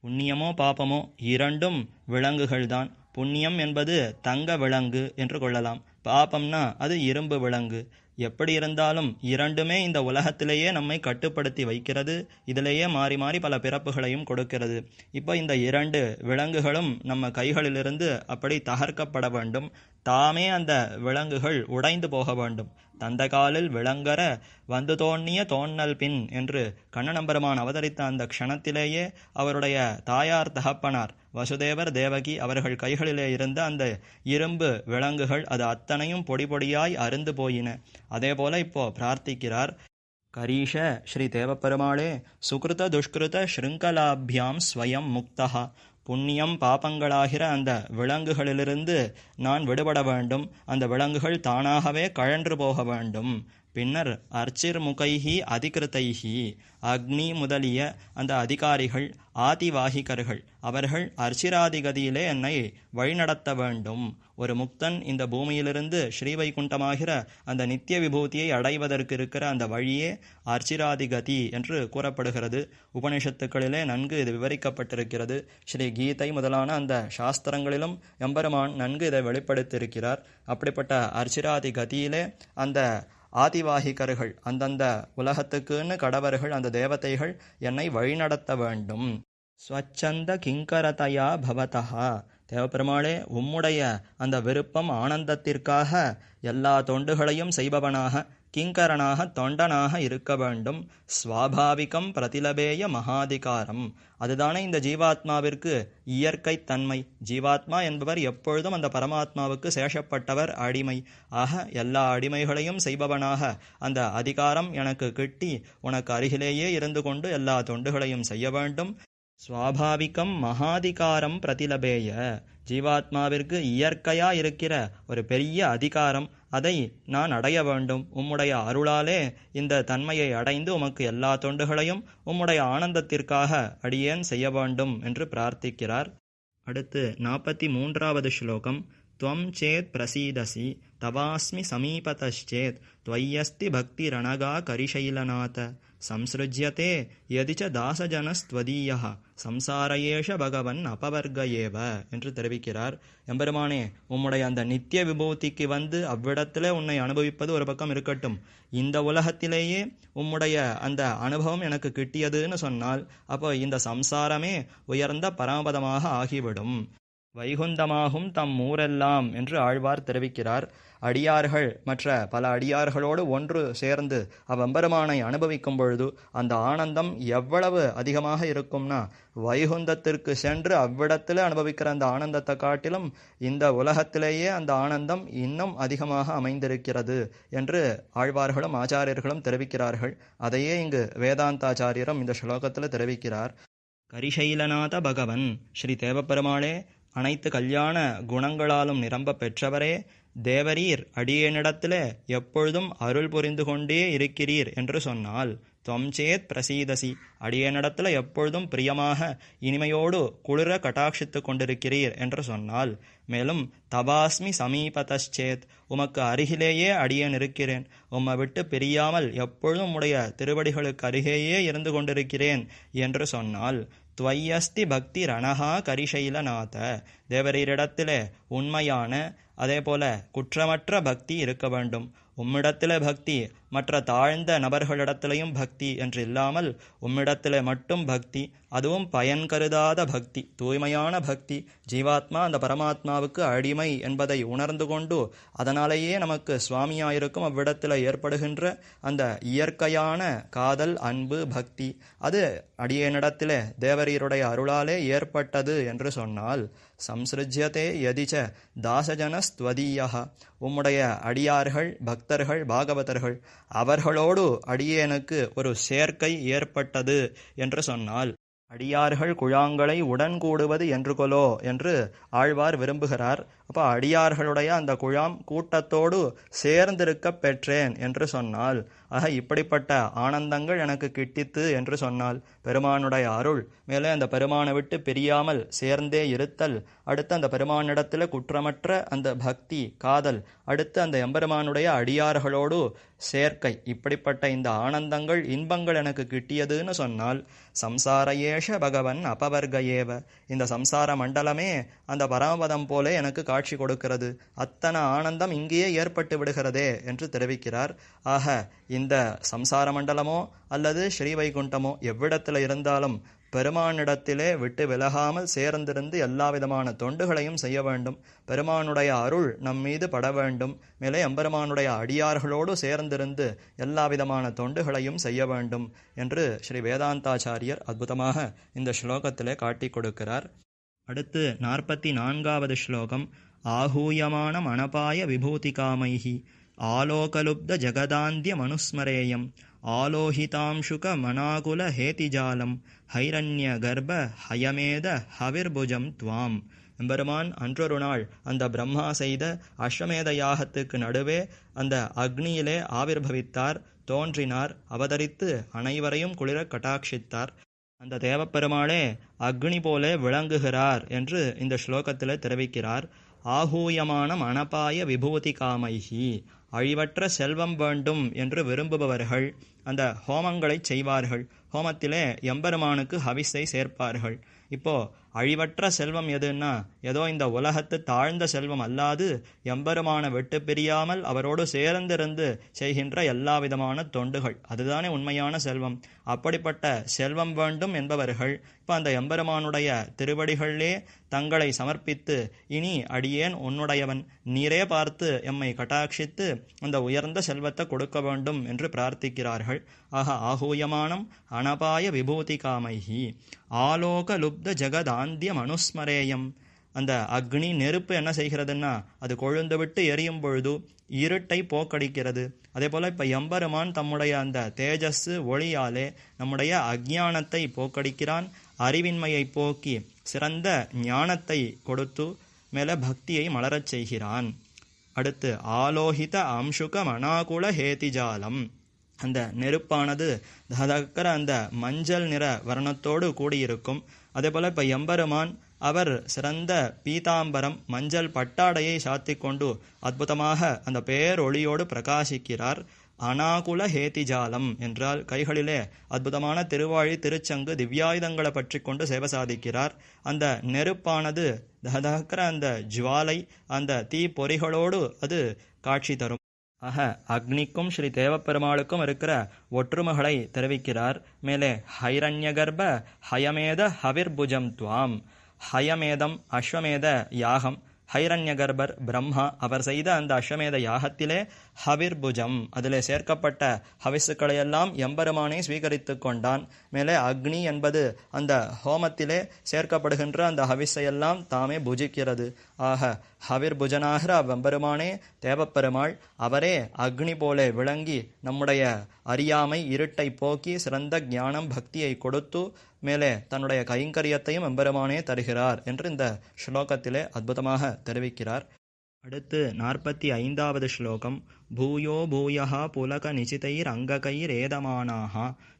புண்ணியமோ பாபமோ இரண்டும் விலங்குகள்தான். புண்ணியம் என்பது தங்க விலங்கு என்று கொள்ளலாம். பாபம்னா அது இரும்பு விலங்கு. எப்படி இருந்தாலும் இரண்டுமே இந்த உலகத்திலேயே நம்மை கட்டுப்படுத்தி வைக்கிறது. இதிலேயே மாறி மாறி பல பிறப்புகளையும் கொடுக்கிறது. இப்போ இந்த இரண்டு விலங்குகளும் நம்ம கைகளிலிருந்து அப்படி தகர்க்கப்பட வேண்டும். தாமே அந்த விலங்குகள் உடைந்து போக வேண்டும். தந்த காலில் விளங்கர வந்து தோன்னிய தோன்னல் பின் என்று கண்ணனம்பெருமான் அவதரித்த அந்த க்ஷணத்திலேயே அவருடைய தாயார் தகப்பனார் வசுதேவர் தேவகி அவர்கள் கைகளிலே இருந்த அந்த இரும்பு விலங்குகள் அது அத்தனையும் பொடி பொடியாய் அருந்து போயின. அதே போல இப்போ பிரார்த்திக்கிறார். கரீஷ ஸ்ரீ தேவப்பெருமாளே சுக்ருத துஷ்கிருத ஸ்ருங்கலாபியாம் ஸ்வயம் முக்தா. புண்ணியம் பாபங்களாகிற அந்த விலங்குகளிலிருந்து நான் விடுபட வேண்டும். அந்த விலங்குகள் தானாகவே கழன்று போக வேண்டும். பின்னர் அர்ச்சிர் முகைஹி அதிகிருத்தைஹி, அக்னி முதலிய அந்த அதிகாரிகள், ஆதிவாகிகர்கள், அவர்கள் அர்ச்சிராதிகதியிலே என்னை வழிநடத்த வேண்டும். ஒரு முக்தன் இந்த பூமியிலிருந்து ஸ்ரீவைகுண்டமாகிற அந்த நித்திய விபூதியை அடைவதற்கு இருக்கிற அந்த வழியே அர்ச்சிராதிகதி என்று கூறப்படுகிறது. உபனிஷத்துக்களிலே நன்கு இது விவரிக்கப்பட்டிருக்கிறது. ஸ்ரீ கீதை முதலான அந்த சாஸ்திரங்களிலும் எம்பெருமான் நன்கு இதை வெளிப்படுத்தியிருக்கிறார். அப்படிப்பட்ட அர்ச்சிராதிகதியிலே அந்த ஆதிவாகிகர்கள், அந்தந்த உலகத்துக்குன்னு கடவர்கள், அந்த தேவதைகள் என்னை வழிநடத்த வேண்டும். ஸ்வச்சந்த கிங்கரதயா பவதா, தேவப்பெருமாளே உம்முடைய அந்த விருப்பம் ஆனந்தத்திற்காக எல்லா தொண்டுகளையும் செய்பவனாக, கிங்கரனாக, தொண்டனாக இருக்க வேண்டும். ஸ்வாபாவிகம் பிரதிலபேய மகாதிகாரம், அதுதானே இந்த ஜீவாத்மாவிற்கு இயற்கை தன்மை. ஜீவாத்மா என்பவர் எப்பொழுதும் அந்த பரமாத்மாவுக்கு சேஷப்பட்டவர், அடிமை. ஆக எல்லா அடிமைகளையும் செய்பவனாக அந்த அதிகாரம் எனக்கு கிட்டி உனக்கு அருகிலேயே இருந்து கொண்டு எல்லா தொண்டுகளையும் செய்ய வேண்டும். ஸ்வாபாவிகம் மகாதிகாரம் பிரதிலபேய, ஜீவாத்மாவிற்கு இயற்கையா இருக்கிற ஒரு பெரிய அதிகாரம், அதை நான் அடைய வேண்டும். உம்முடைய அருளாலே இந்த தன்மையை அடைந்து உமக்கு எல்லா தொண்டுகளையும் உம்முடைய ஆனந்தத்திற்காக அடியேன் செய்ய வேண்டும் என்று பிரார்த்திக்கிறார். அடுத்து 43வது ஸ்லோகம். त्वं चेत् प्रसीदसि तवास्मि समीपतश्चेत् त्वय्यस्ति भक्तिरणगा करिशैलनाथ संसृज्यते यदि च दासजनस्त्वदीयः சம்சார ஏஷ பகவன் அபவர்க ஏவ என்று தெரிவிக்கிறார். எம்பெருமானே, உம்முடைய அந்த நித்திய விபூதிக்கு வந்து அவ்விடத்திலே உன்னை அனுபவிப்பது ஒரு பக்கம் இருக்கட்டும், இந்த உலகத்திலேயே உம்முடைய அந்த அனுபவம் எனக்கு கிட்டியதுன்னு சொன்னால் அப்போ இந்த சம்சாரமே உயர்ந்த பரமபதமாக ஆகிவிடும். வைகுந்தமாகும் தம் ஊரெல்லாம் என்று ஆழ்வார் தெரிவிக்கிறார். அடியார்கள் மற்ற பல அடியார்களோடு ஒன்று சேர்ந்து அவ்வெம்பெருமானை அனுபவிக்கும் பொழுது அந்த ஆனந்தம் எவ்வளவு அதிகமாக இருக்கும்னா, வைகுந்தத்திற்கு சென்று அவ்விடத்தில் அனுபவிக்கிற அந்த ஆனந்தத்தை காட்டிலும் இந்த உலகத்திலேயே அந்த ஆனந்தம் இன்னும் அதிகமாக அமைந்திருக்கிறது என்று ஆழ்வார்களும் ஆச்சாரியர்களும் தெரிவிக்கிறார்கள். அதையே இங்கு வேதாந்தாச்சாரியரும் இந்த ஸ்லோகத்தில் தெரிவிக்கிறார். கரிசைலநாத பகவன், ஸ்ரீ தேவப்பெருமாளே, அனைத்து கல்யாண குணங்களாலும் நிரம்ப பெற்றவரே, தேவரீர் அடியேனிடத்திலே எப்பொழுதும் அருள் புரிந்து கொண்டே இருக்கிறீர் என்று சொன்னால், துவம்சேத் பிரசீதசி, அடியேனிடத்தில் எப்பொழுதும் பிரியமாக இனிமையோடு குளிர கட்டாட்சித்து கொண்டிருக்கிறீர் என்று சொன்னால், மேலும் தபாஸ்மி சமீபதச்சேத், உமக்கு அருகிலேயே அடியேன் இருக்கிறேன், உம்மை விட்டு பிரியாமல் எப்பொழுதும் உடைய திருவடிகளுக்கு அருகேயே இருந்து கொண்டிருக்கிறேன் என்று சொன்னால், துவய்யஸ்தி பக்தி ரணஹா கரிசைலநாத, தேவரீரிடத்திலே உண்மையான அதே போல குற்றமற்ற பக்தி இருக்க வேண்டும். உம்மிடத்திலே பக்தி மற்ற தாழ்ந்த நபர்களிடத்திலையும் பக்தி என்று இல்லாமல் உம்மிடத்திலே மட்டும் பக்தி, அதுவும் பயன் கருதாத பக்தி, தூய்மையான பக்தி. ஜீவாத்மா அந்த பரமாத்மாவுக்கு அடிமை என்பதை உணர்ந்து கொண்டு அதனாலேயே நமக்கு சுவாமியாயிருக்கும் அவ்விடத்தில் ஏற்படுகின்ற அந்த இயற்கையான காதல், அன்பு, பக்தி, அது அடியேனிடத்திலே தேவரீருடைய அருளாலே ஏற்பட்டது என்று சொன்னால், சம்சிருஜ்யதே யதிச்ச தாசஜனஸ்த்வதீயः, உம்முடைய அடியார்கள், பக்தர்கள், பாகவதர்கள், அவர்களோடு அடியேனுக்கு ஒரு சேர்க்கை ஏற்பட்டது என்று சொன்னால், அடியார்கள் குழாங்களை உடன் கூடுவது என்று கொலோ என்று ஆழ்வார் விரும்புகிறார். அப்போ அடியார்களுடைய அந்த குழாம் கூட்டத்தோடு சேர்ந்திருக்க பெற்றேன் என்று சொன்னால், ஆக இப்படிப்பட்ட ஆனந்தங்கள் எனக்கு கிட்டித்து என்று சொன்னால், பெருமானுடைய அருள், மேலே அந்த பெருமானை விட்டு பிரியாமல் சேர்ந்தே இருத்தல், அடுத்து அந்த பெருமானிடத்தில் குற்றமற்ற அந்த பக்தி, காதல், அடுத்து அந்த எம்பெருமானுடைய அடியார்களோடு சேர்க்கை, இப்படிப்பட்ட இந்த ஆனந்தங்கள், இன்பங்கள் எனக்கு கிட்டியதுன்னு சொன்னால், சம்சார ஏஷ பகவன் அபவர்க ஏவ, இந்த சம்சார மண்டலமே அந்த பரமபதம் போல எனக்கு காட்சி கொடுக்கிறது, அத்தனை ஆனந்தம் இங்கேயே ஏற்பட்டு விடுகிறதே என்று தெரிவிக்கிறார். ஆக இந்த சம்சார மண்டலமோ அல்லது ஸ்ரீவைகுண்டமோ எவ்விடத்தில் இருந்தாலும் பெருமானிடத்திலே விட்டு விலகாமல் சேர்ந்திருந்து எல்லா விதமான தொண்டுகளையும் செய்ய வேண்டும். பெருமானுடைய அருள் நம் மீது பட வேண்டும். மேலே எம்பெருமானுடைய அடியார்களோடு சேர்ந்திருந்து எல்லா விதமான தொண்டுகளையும் செய்ய வேண்டும் என்று ஸ்ரீ வேதாந்தாச்சாரியர் அற்புதமாக இந்த ஸ்லோகத்திலே காட்டி கொடுக்கிறார். அடுத்து 44வது ஸ்லோகம். ஆஹூயமான மனபாய விபூதிகாமைஹி ஆலோகலுப்த ஜகதாந்திய மனுஸ்மரேயம் ஆலோஹிதாம்சுக மனாகுல ஹேதிஜாலம் ஹைரண்ய கர்ப்ப ஹயமேத ஹவிர்புஜம் துவாம். எம்பெருமான் அன்றொரு நாள் அந்த பிரம்மா செய்த அஸ்வமேத யாகத்துக்கு நடுவே அந்த அக்னியிலே ஆவிர்பவித்தார், தோன்றினார், அவதரித்து அனைவரையும் குளிர கட்டாட்சித்தார். அந்த தேவப்பெருமாளே அக்னி போலே விளங்குகிறார் என்று இந்த ஸ்லோகத்தில் தெரிவிக்கிறார். ஆகூயமானம் அனபாய விபூதி காமைஹி, அழிவற்ற செல்வம் வேண்டும் என்று விரும்புபவர்கள் அந்த ஹோமங்களை செய்வார்கள். ஹோமத்திலே எம்பெருமானுக்கு ஹவிஸை சேர்ப்பார்கள். இப்போ அழிவற்ற செல்வம் எதுன்னா, ஏதோ இந்த உலகத்து தாழ்ந்த செல்வம் அல்லாது எம்பெருமான விட்டு பிரியாமல் அவரோடு சேர்ந்திருந்து செய்கின்ற எல்லா விதமான தொண்டுகள், அதுதானே உண்மையான செல்வம். அப்படிப்பட்ட செல்வம் வேண்டும் என்பவர்கள் இப்போ அந்த எம்பெருமானுடைய திருவடிகளிலே தங்களை சமர்ப்பித்து, இனி அடியேன் உன்னுடையவன், நீரே பார்த்து எம்மை கட்டாட்சித்து அந்த உயர்ந்த செல்வத்தை கொடுக்க வேண்டும் என்று பிரார்த்திக்கிறார்கள். ஆக ஆகூயமானம் அனபாய விபூதி காமைஹி ஆலோக லுப்த ஜகதாந்திய மனுஸ்மரேயம். அந்த அக்னி நெருப்பு என்ன செய்கிறதுன்னா, அது கொழுந்து விட்டு எரியும் பொழுது இருட்டை போக்கடிக்கிறது. அதே போல இப்போ எம்பெருமான் தம்முடைய அந்த தேஜஸ் ஒளியாலே நம்முடைய அஜ்ஞானத்தை போக்கடிக்கிறான், அறிவின்மையை போக்கி சிறந்த ஞானத்தை கொடுத்து மேலே பக்தியை மலரச் செய்கிறான். அடுத்து ஆலோஹித அம்சுக மனாகுல ஹேதிஜாலம். அந்த நெருப்பானது ததக்கிற அந்த மஞ்சள் நிற வர்ணத்தோடு கூடியிருக்கும். அதே போல் இப்போ எம்பெருமான் அவர் சிறந்த பீதாம்பரம் மஞ்சள் பட்டாடையை சாத்தி கொண்டு அற்புதமாக அந்த பேரொளியோடு பிரகாசிக்கிறார். அனாகுல ஹேதிஜாலம் என்றால் கைகளிலே அற்புதமான திருவாழி திருச்சங்கு திவ்யாயுதங்களை பற்றி கொண்டு சேவை சாதிக்கிறார். அந்த நெருப்பானது ததக்கிற அந்த ஜுவாலை அந்த தீ பொறிகளோடு அது காட்சி தரும். ஆக அக்னிக்கும் ஸ்ரீ தேவப்பெருமாளுக்கும் இருக்கிற ஒற்றுமைகளை தெரிவிக்கிறார். மேலே ஹைரண்யகர்ப்ப ஹயமேத ஹவிர்புஜம் துவாம். ஹயமேதம் அஸ்வமேத யாகம், ஹைரண்யகர்பர் பிரம்மா அவர் செய்த அந்த அஸ்வமேத யாகத்திலே ஹவிர்புஜம் அதிலே சேர்க்கப்பட்ட ஹவிசுக்களையெல்லாம் எம்பெருமானை ஸ்வீகரித்து கொண்டான். மேலே அக்னி என்பது அந்த ஹோமத்திலே சேர்க்கப்படுகின்ற அந்த ஹவிஸையெல்லாம் தாமே புஜிக்கிறது. ஆக ஹவிர்புஜனாகிற அவ்வெம்பெருமானே தேவப்பெருமாள், அவரே அக்னி போலே விளங்கி நம்முடைய அறியாமை இருட்டை போக்கி சிறந்த ஞானம் பக்தியை கொடுத்து மேலே தன்னுடைய கைங்கரியத்தையும் எம்பெருமானே தருகிறார் என்று இந்த ஸ்லோகத்திலே அற்புதமாக தெரிவிக்கிறார். அடுத்து 45வது ஸ்லோகம். பூயோ பூயஹா புலக நிச்சிதைர் அங்ககைர் ஏதமானாஹ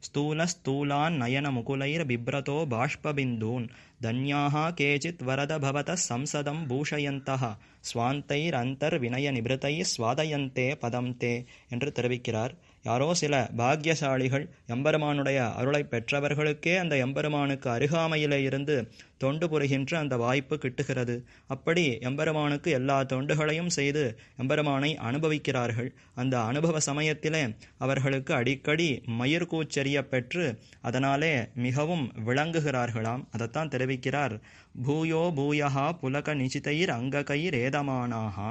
ஸ்தூல ஸ்தூலான் நயன முகுலைர் பிப்ரதோ பாஷ்பபிந்தூன் தன்யாஹ கேச்சித் வரத பவத சம்சதம் பூஷயந்தஹ ஸ்வாந்தைர் அந்தர் வினய நிபிருதை ஸ்வாதயந்தே பதம் தே என்று தெரிவிக்கிறார். யாரோ சில பாக்யசாலிகள் எம்பெருமானுடைய அருளை பெற்றவர்களுக்கே அந்த எம்பெருமானுக்கு அருகாமையிலே இருந்து தொண்டு புரிகின்ற அந்த வாய்ப்பு கிட்டுகிறது. அப்படி எம்பெருமானுக்கு எல்லா தொண்டுகளையும் செய்து எம்பெருமானை அனுபவிக்கிறார்கள். அந்த அனுபவ சமயத்திலே அவர்களுக்கு அடிக்கடி மயிர்கூச்செறிய பெற்று அதனாலே மிகவும் விளங்குகிறார்களாம். அதைத்தான் தெரிவிக்கிறார். பூயோ பூயஹா புலக நிச்சிதைர் அங்ககைர் ஏதமானாஹா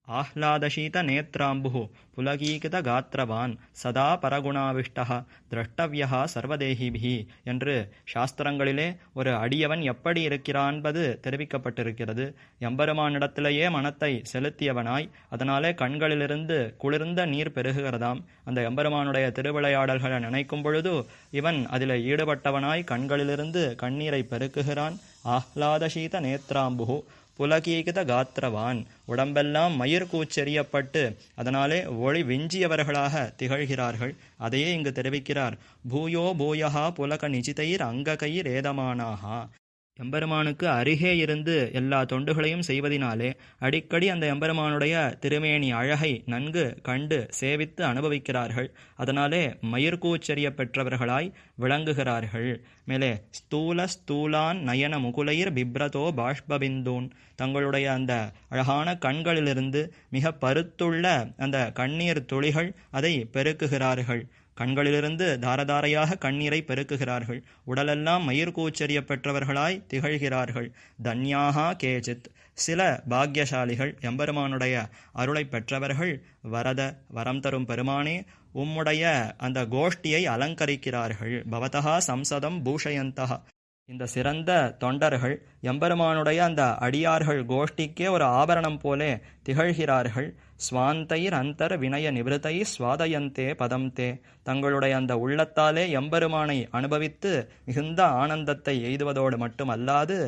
ஆஹ்லாதசீத நேத்ராம்பு புலகீகித காத்திரவான் சதா பரகுணாவிஷ்டா திரஷ்டவ்யா சர்வதேகிபிஹி என்று சாஸ்திரங்களிலே ஒரு அடியவன் எப்படி இருக்கிறான்பது தெரிவிக்கப்பட்டிருக்கிறது. எம்பெருமானிடத்திலேயே மனத்தை செலுத்தியவனாய் அதனாலே கண்களிலிருந்து குளிர்ந்த நீர் பெருகுகிறதாம். அந்த எம்பெருமானுடைய திருவிளையாடல்களை நினைக்கும் பொழுது இவன் அதில் ஈடுபட்டவனாய் கண்களிலிருந்து கண்ணீரை பெருக்குகிறான். ஆஹ்லாதசீத நேத்ராம்பு புலகீகித காத்திரவான், உடம்பெல்லாம் மயிர் கூச்செறியப்பட்டு அதனாலே ஒளி விஞ்சியவர்களாக திகழ்கிறார்கள். அதையே இங்கு தெரிவிக்கிறார். பூயோ பூயஹா புலக நிச்சிதைர் அங்ககைர் ஏதமானாஹா. எம்பெருமானுக்கு அருகே இருந்து எல்லா தொண்டுகளையும் செய்வதினாலே அடிக்கடி அந்த எம்பெருமானுடைய திருமேனி அழகை நன்கு கண்டு சேவித்து அனுபவிக்கிறார்கள். அதனாலே மயிர்கூச்செறிய பெற்றவர்களாய் விளங்குகிறார்கள். மேலே ஸ்தூல ஸ்தூலான் நயன முகுலைர் பிப்ரதோ பாஷ்பபிந்தூன், தங்களுடைய அந்த அழகான கண்களிலிருந்து மிக பருத்துள்ள அந்த கண்ணீர் துளிகள் அதை பெருக்குகிறார்கள். கண்களிலிருந்து தாரதாரையாக கண்ணீரை பெருக்குகிறார்கள். உடலெல்லாம் மயிர்கூச்செறிய பெற்றவர்களாய் திகழ்கிறார்கள். தன்யாகா கேச்சித், சில பாக்யசாலிகள் எம்பெருமானுடைய அருளை பெற்றவர்கள் வரத வரம் தரும் பெருமானே உம்முடைய அந்த கோஷ்டியை அலங்கரிக்கிறார்கள். பவதா சம்சதம் பூஷயந்தா, இந்த சிறந்த தொண்டர்கள் எம்பெருமானுடைய அந்த அடியார்கள் கோஷ்டிக்கே ஒரு ஆபரணம் போலே திகழ்கிறார்கள். ஸ்வாந்தைர் அந்தர வினய நிவிருத்தை சுவாதயந்தே பதம் தே. தங்களுடைய அந்த உள்ளத்தாலே எம்பெருமானை அனுபவித்து மிகுந்த ஆனந்தத்தை எய்துவதோடு மட்டுமல்லாது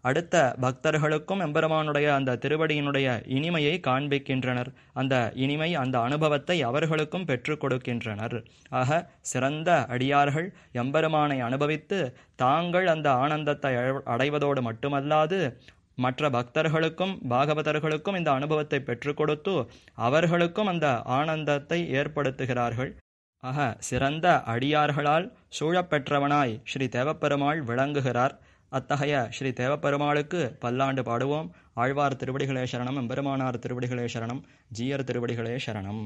அடுத்த பக்தர்களுக்கும் எம்பெருமானுடைய அந்த திருவடியினுடைய இனிமையை காண்பிக்கின்றனர். அந்த இனிமை, அந்த அனுபவத்தை அவர்களுக்கும் பெற்றுக் கொடுக்கின்றனர். ஆக சிறந்த அடியார்கள் எம்பெருமானை அனுபவித்து தாங்கள் அந்த ஆனந்தத்தை அடைவதோடு மட்டுமல்லாது மற்ற பக்தர்களுக்கும் பாகவதர்களுக்கும் இந்த அனுபவத்தை பெற்றுக் கொடுத்து அவர்களுக்கும் அந்த ஆனந்தத்தை ஏற்படுத்துகிறார்கள். ஆக சிறந்த அடியார்களால் சூழப்பெற்றவனாய் ஸ்ரீ தேவப்பெருமாள் விளங்குகிறார். அத்தகைய ஸ்ரீ தேவப்பெருமாளுக்கு பல்லாண்டு பாடுவோம். ஆழ்வார் திருவடிகளே சரணம், எம்பெருமானார் திருவடிகளே சரணம், ஜீயர் திருவடிகளே சரணம்.